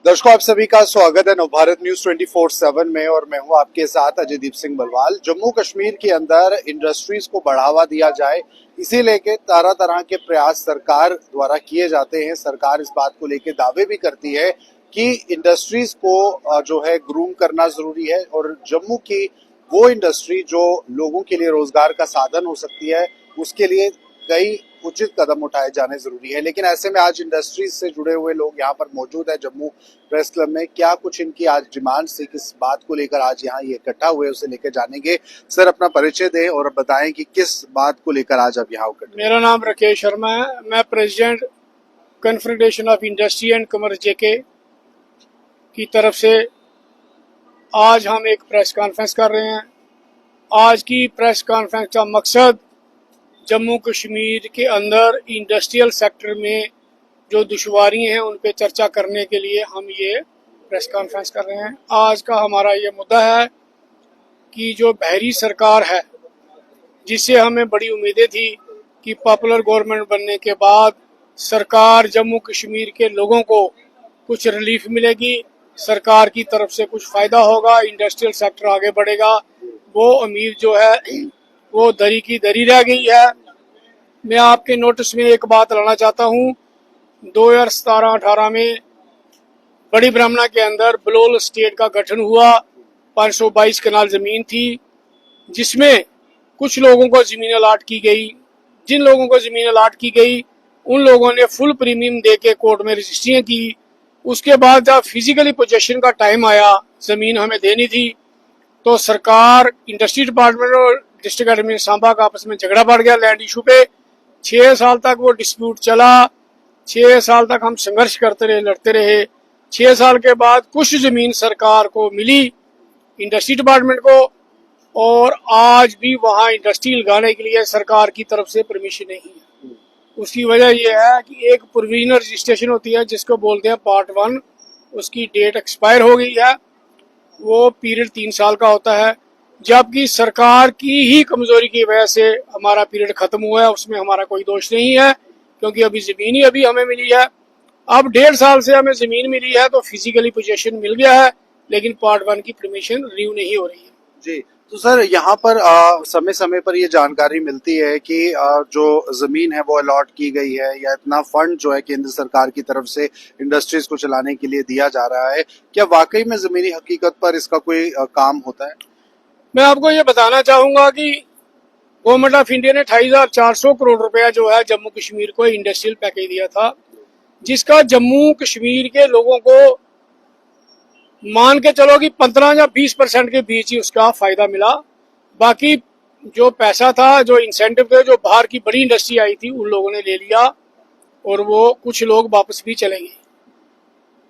दर्शकों, आप सभी का स्वागत है नवभारत न्यूज 24/7 में और मैं हूं आपके साथ अजयदीप सिंह बलवाल। जम्मू कश्मीर के अंदर इंडस्ट्रीज को बढ़ावा दिया जाए, इसी लेके तरह तरह के प्रयास सरकार द्वारा किए जाते हैं। सरकार इस बात को लेके दावे भी करती है कि इंडस्ट्रीज को जो है ग्रूम करना जरूरी है और जम्मू की वो इंडस्ट्री जो लोगों के लिए रोजगार का साधन हो सकती है, उसके लिए कई उचित कदम उठाए जाने जरूरी है। लेकिन ऐसे में आज इंडस्ट्रीज से जुड़े हुए लोग यहाँ पर मौजूद है जम्मू प्रेस क्लब में। क्या कुछ इनकी आज डिमांड थी, किस बात को लेकर आज यहाँ ये इकट्ठा हुए, उसे लेकर जानेंगे। सर, अपना परिचय दें और बताएं कि किस बात को लेकर आज आप यहाँ इकट्ठे। मेरा नाम राकेश शर्मा है। मैं president confederation of industry and commerce JK की तरफ से आज हम एक प्रेस कॉन्फ्रेंस कर रहे हैं। आज की प्रेस कॉन्फ्रेंस का मकसद जम्मू कश्मीर के अंदर इंडस्ट्रियल सेक्टर में जो दुश्वारियां हैं उन पे चर्चा करने के लिए हम ये प्रेस कॉन्फ्रेंस कर रहे हैं। आज का हमारा ये मुद्दा है कि जो बहरी सरकार है, जिससे हमें बड़ी उम्मीदें थी कि पॉपुलर गवर्नमेंट बनने के बाद सरकार जम्मू कश्मीर के लोगों को कुछ रिलीफ मिलेगी, सरकार की तरफ से कुछ फायदा होगा, इंडस्ट्रियल सेक्टर आगे बढ़ेगा, वो उम्मीद जो है वो दरी की दरी रह गई है। मैं आपके नोटिस में एक बात लाना चाहता हूँ। 2017-18 में बड़ी ब्राह्मणा के अंदर बलोल स्टेट का गठन हुआ। 522 कनाल जमीन थी, जिसमें कुछ लोगों को जमीन अलाट की गई। जिन लोगों को जमीन अलाट की गई उन लोगों ने फुल प्रीमियम दे के कोर्ट में रजिस्ट्रियां की। उसके बाद जब फिजिकली पोजेशन का टाइम आया, जमीन हमें देनी थी, तो सरकार, इंडस्ट्री डिपार्टमेंट और डिस्ट्रिक्ट एडमिनिस्ट्रेशन सांबा का आपस में झगड़ा बढ़ गया लैंड इशू पे। 6 साल तक वो डिस्प्यूट चला। 6 साल तक हम संघर्ष करते रहे, लड़ते रहे। 6 साल के बाद कुछ जमीन सरकार को मिली, इंडस्ट्री डिपार्टमेंट को, और आज भी वहां इंडस्ट्री लगाने के लिए सरकार की तरफ से परमिशन नहीं है। उसकी वजह यह है कि एक प्रोविजनल रजिस्ट्रेशन होती है जिसको बोलते हैं पार्ट 1, उसकी डेट एक्सपायर हो गई है। वो पीरियड 3 साल का होता है, जबकि सरकार की ही कमजोरी की वजह से हमारा पीरियड खत्म हुआ है। उसमें हमारा कोई दोष नहीं है, क्योंकि अभी जमीन ही अभी हमें मिली है। अब 1.5 साल से हमें जमीन मिली है तो फिजिकली पोजेशन मिल गया है, लेकिन पार्ट 1 की परमिशन रिन्यू नहीं हो रही है। जी, तो सर यहाँ पर समय समय पर ये जानकारी मिलती है कि जो जमीन है वो अलॉट की गई है या इतना फंड जो है केंद्र सरकार की तरफ से इंडस्ट्रीज को चलाने के लिए दिया जा रहा है। क्या वाकई में जमीनी हकीकत पर इसका कोई काम होता है? मैं आपको ये बताना चाहूंगा कि गवर्नमेंट ऑफ इंडिया ने 28,400 करोड़ रुपया जो है जम्मू कश्मीर को इंडस्ट्रियल पैकेज दिया था, जिसका जम्मू कश्मीर के लोगों को मान के चलो कि 15 या 20% के बीच ही उसका फायदा मिला। बाकी जो पैसा था, जो इंसेंटिव थे, जो बाहर की बड़ी इंडस्ट्री आई थी, उन लोगों ने ले लिया और वो कुछ लोग वापस भी चले गए।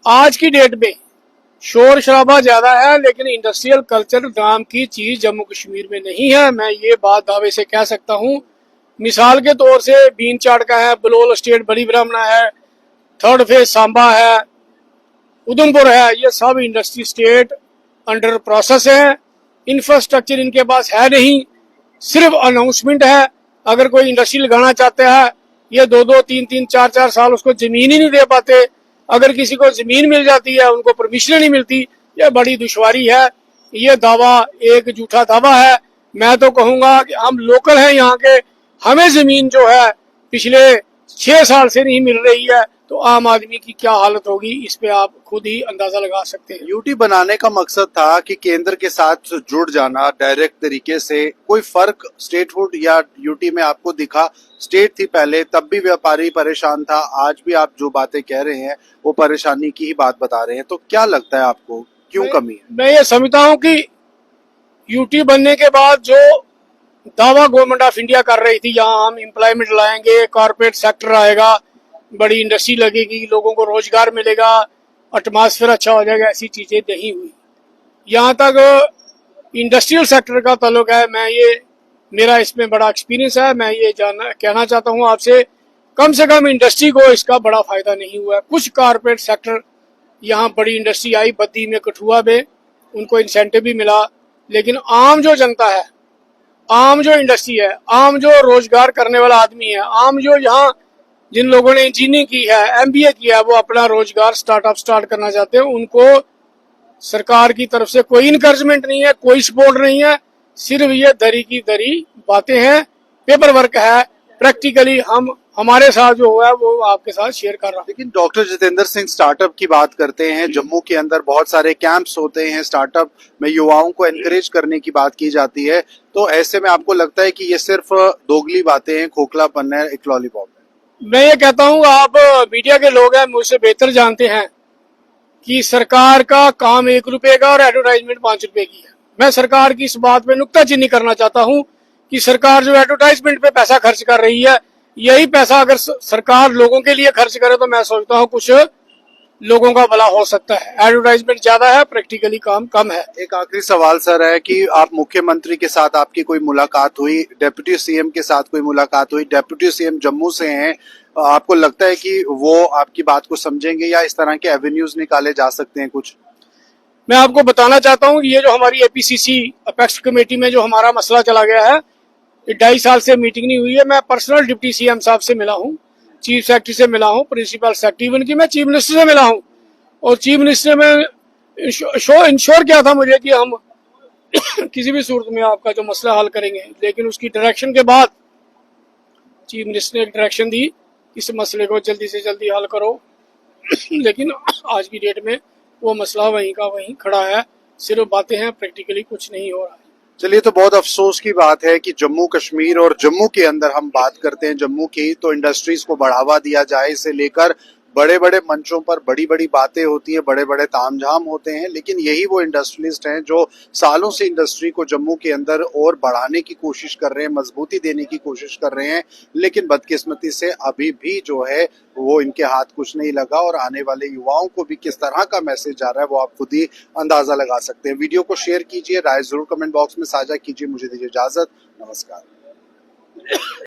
आज की डेट में शोर शराबा ज्यादा है, लेकिन इंडस्ट्रियल कल्चर नाम की चीज जम्मू कश्मीर में नहीं है। मैं ये बात दावे से कह सकता हूँ। मिसाल के तौर से बीन चाट का है, बलोल स्टेट बड़ी ब्राह्मणा है, 3rd फेज सांबा है, उधमपुर है, ये सब इंडस्ट्री स्टेट अंडर प्रोसेस है। इंफ्रास्ट्रक्चर इनके पास है नहीं, सिर्फ अनाउंसमेंट है। अगर कोई इंडस्ट्री लगाना चाहता है, ये 2-2, 3-3, 4-4 साल उसको जमीन ही नहीं दे पाते। अगर किसी को जमीन मिल जाती है, उनको परमिशन नहीं मिलती। ये बड़ी दुश्वारी है। ये दावा एक झूठा दावा है। मैं तो कहूंगा कि हम लोकल हैं यहाँ के, हमें जमीन जो है पिछले 6 साल से नहीं मिल रही है, तो आम आदमी की क्या हालत होगी, इस पे आप खुद ही अंदाजा लगा सकते हैं। यूटी बनाने का मकसद था कि केंद्र के साथ जुड़ जाना डायरेक्ट तरीके से। कोई फर्क स्टेटहुड या यूटी में आपको दिखा? स्टेट थी पहले, तब भी व्यापारी परेशान था, आज भी आप जो बातें कह रहे हैं वो परेशानी की ही बात बता रहे हैं। तो क्या लगता है आपको, क्यों कमी है? मैं ये समझता हूँ कि यूटी बनने के बाद जो दावा गवर्नमेंट ऑफ इंडिया कर रही थी, यहाँ हम एम्प्लॉयमेंट लाएंगे, कॉर्पोरेट सेक्टर आएगा, बड़ी इंडस्ट्री लगेगी, लोगों को रोजगार मिलेगा, एटमॉस्फेयर अच्छा हो जाएगा, ऐसी चीजें नहीं हुई। यहाँ तक इंडस्ट्रियल सेक्टर का ताल्लुक है, मेरा इसमें बड़ा एक्सपीरियंस है। मैं ये कहना चाहता हूँ आपसे, कम से कम इंडस्ट्री को इसका बड़ा फायदा नहीं हुआ है। कुछ कॉर्पोरेट सेक्टर, यहाँ बड़ी इंडस्ट्री आई बद्दी में, कठुआ में, उनको इंसेंटिव भी मिला, लेकिन आम जो जनता है, आम जो इंडस्ट्री है, आम जो रोजगार करने वाला आदमी है, आम जो यहाँ जिन लोगों ने इंजीनियरिंग की है, एमबीए किया है, वो अपना रोजगार स्टार्टअप स्टार्ट करना चाहते हैं, उनको सरकार की तरफ से कोई इनकरेजमेंट नहीं है, कोई सपोर्ट नहीं है। सिर्फ ये दरी की दरी बातें हैं, पेपर वर्क है। प्रैक्टिकली हम हमारे साथ जो हुआ है वो आपके साथ शेयर कर रहा हूँ। लेकिन डॉक्टर जितेंद्र सिंह स्टार्टअप की बात करते हैं, जम्मू के अंदर बहुत सारे कैंप्स होते हैं, स्टार्टअप में युवाओं को एनकरेज करने की बात की जाती है, तो ऐसे में आपको लगता है कि ये सिर्फ दोगली बातें हैं, खोखलापन है, एक लॉलीपॉप है? मैं ये कहता हूँ, आप मीडिया के लोग हैं, मुझसे बेहतर जानते हैं कि सरकार का काम 1 रुपए का और एडवर्टाइजमेंट 5 रुपए की है। मैं सरकार की इस बात पे नुक्ताचीनी करना चाहता हूँ कि सरकार जो एडवर्टाइजमेंट पे पैसा खर्च कर रही है, यही पैसा अगर सरकार लोगों के लिए खर्च करे तो मैं सोचता हूँ कुछ लोगों का भला हो सकता है। एडवर्टाइजमेंट ज्यादा है, प्रैक्टिकली काम कम है। एक आखिरी सवाल सर है कि आप मुख्यमंत्री के साथ आपकी कोई मुलाकात हुई, डिप्टी सीएम के साथ कोई मुलाकात हुई, डिप्टी सीएम जम्मू से हैं, आपको लगता है कि वो आपकी बात को समझेंगे या इस तरह के एवेन्यूज निकाले जा सकते हैं कुछ? मैं आपको बताना चाहता हूँ, ये जो हमारी एपीसीसी अपेक्स कमेटी में जो हमारा मसला चला गया है, 2.5 साल से मीटिंग नहीं हुई है। मैं पर्सनल डिप्टी सीएम साहब से मिला हूँ, चीफ सेक्रेटरी से मिला हूँ, प्रिंसिपल सेक्रेटरी, इवन की मैं चीफ मिनिस्टर से मिला हूँ। और चीफ मिनिस्टर में इंश्योर किया था मुझे कि हम किसी भी सूरत में आपका जो मसला हल करेंगे, लेकिन उसकी डायरेक्शन के बाद चीफ मिनिस्टर ने एक डायरेक्शन दी, इस मसले को जल्दी से जल्दी हल करो। लेकिन आज की डेट में वो मसला वहीं का वहीं खड़ा है, सिर्फ बातें हैं, प्रैक्टिकली कुछ नहीं हो रहा है। चलिए, तो बहुत अफसोस की बात है कि जम्मू कश्मीर और जम्मू के अंदर हम बात करते हैं जम्मू की, तो इंडस्ट्रीज को बढ़ावा दिया जाए, इसे लेकर बड़े बड़े मंचों पर बड़ी बड़ी बातें होती हैं, बड़े बड़े तामझाम होते हैं, लेकिन यही वो इंडस्ट्रियलिस्ट हैं जो सालों से इंडस्ट्री को जम्मू के अंदर और बढ़ाने की कोशिश कर रहे हैं, मजबूती देने की कोशिश कर रहे हैं, लेकिन बदकिस्मती से अभी भी जो है वो इनके हाथ कुछ नहीं लगा। और आने वाले युवाओं को भी किस तरह का मैसेज जा रहा है वो आप खुद ही अंदाजा लगा सकते हैं। वीडियो को शेयर कीजिए, राय जरूर कमेंट बॉक्स में साझा कीजिए। मुझे दीजिए इजाजत, नमस्कार।